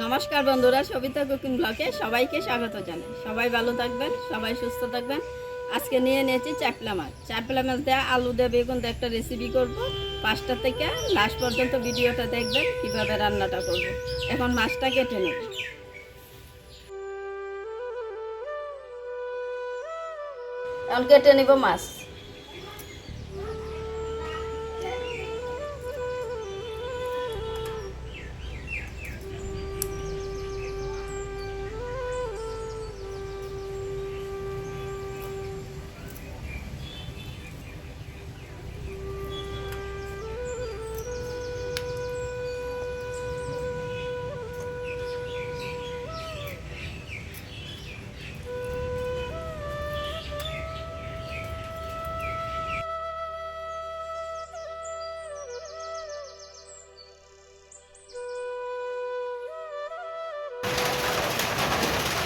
নমস্কার বন্ধুরা, সবিতা কুকিং ব্লগে সবাইকে স্বাগত জানাই। সবাই ভালো থাকবেন, সবাই সুস্থ থাকবেন। আজকে নিয়েছি চাপলা মাছ। চাপলা মাছ দেওয়া আলু দিয়ে বেগুন দিয়ে একটা রেসিপি করব। 5টা থেকে লাস্ট পর্যন্ত ভিডিওটা দেখবেন কিভাবে রান্নাটা করব। এখন মাছটা কেটে নেব। এখন কেটে নেব মাছ।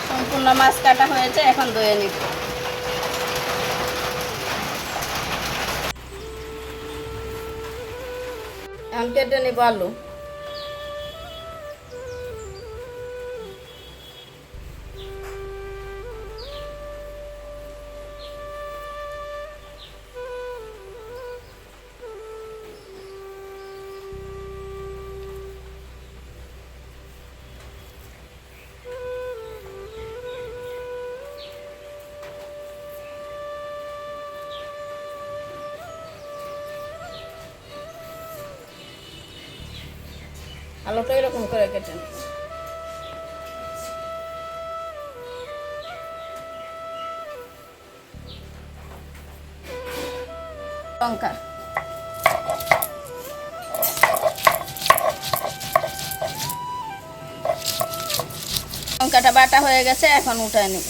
সম্পূর্ণ মাছ কাটা হয়েছে, এখন ধুয়ে নিব। এখন কেটে নিব আলু। আলুটা এরকম করে কেটে নিই। লঙ্কা, লঙ্কাটা বাটা হয়ে গেছে, এখন উঠায় নিব।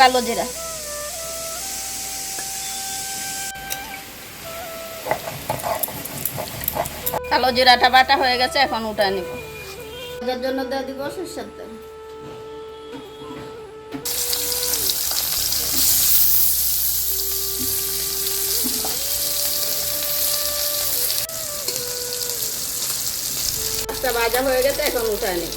কালো জিরা, কালো জিরাটা বাটা হয়ে গেছে, এখন উঠায় নিব। এর জন্য দিয়ে দিব সরষের তেল। ভাজা হয়ে গেছে, এখন উঠায় নিব।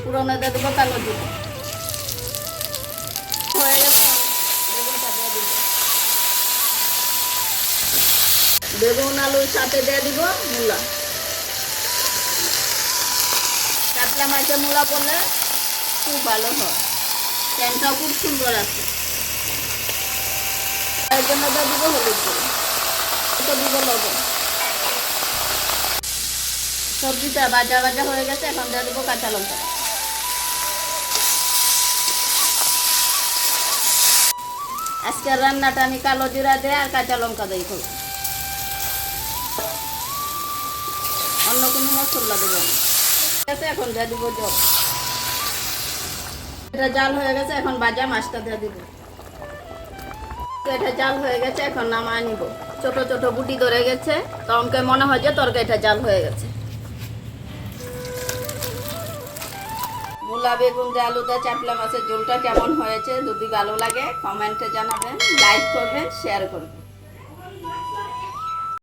পুরোনো দিয়ে দেবো কালো জিরা। হয়ে গেছে, বেগুনটা দিয়ে দিব। বেগুন আলুর সাথে দিয়ে দিব মূলা। কাতলা মাছে মূলা পড়লে খুব ভালো হয়, সেন্টটাও খুব সুন্দর আছে। এর জন্য দিয়ে দিব হলুদ গুঁড়ো, দিব লবণ। সবজিটা ভাজা ভাজা হয়ে গেছে, এখন দিয়ে দিব কাঁচা লঙ্কা। আজকের রান্নাটা আমি কালো জিরা দিয়ে আর কাঁচা লঙ্কা দিয়ে করব, অন্য কোনো মশলা দেব না। ঠিক আছে, এখন দিয়ে দিব জল। এটা জাল হয়ে গেছে, এখন ভাজা মাছটা দিয়ে দিব। এটা জাল হয়ে গেছে, এখন নামায় নিব। ছোট ছোট বুটি ধরে গেছে, তখনকে মনে হয় যে তরকারিটা জাল হয়ে গেছে। মূলা বেগুন দিয়ে আলু দিয়ে চাপলা মাছের ঝোলটা কেমন হয়েছে যদি ভালো লাগে কমেন্টে জানাবেন, লাইক করবেন, শেয়ার করবেন।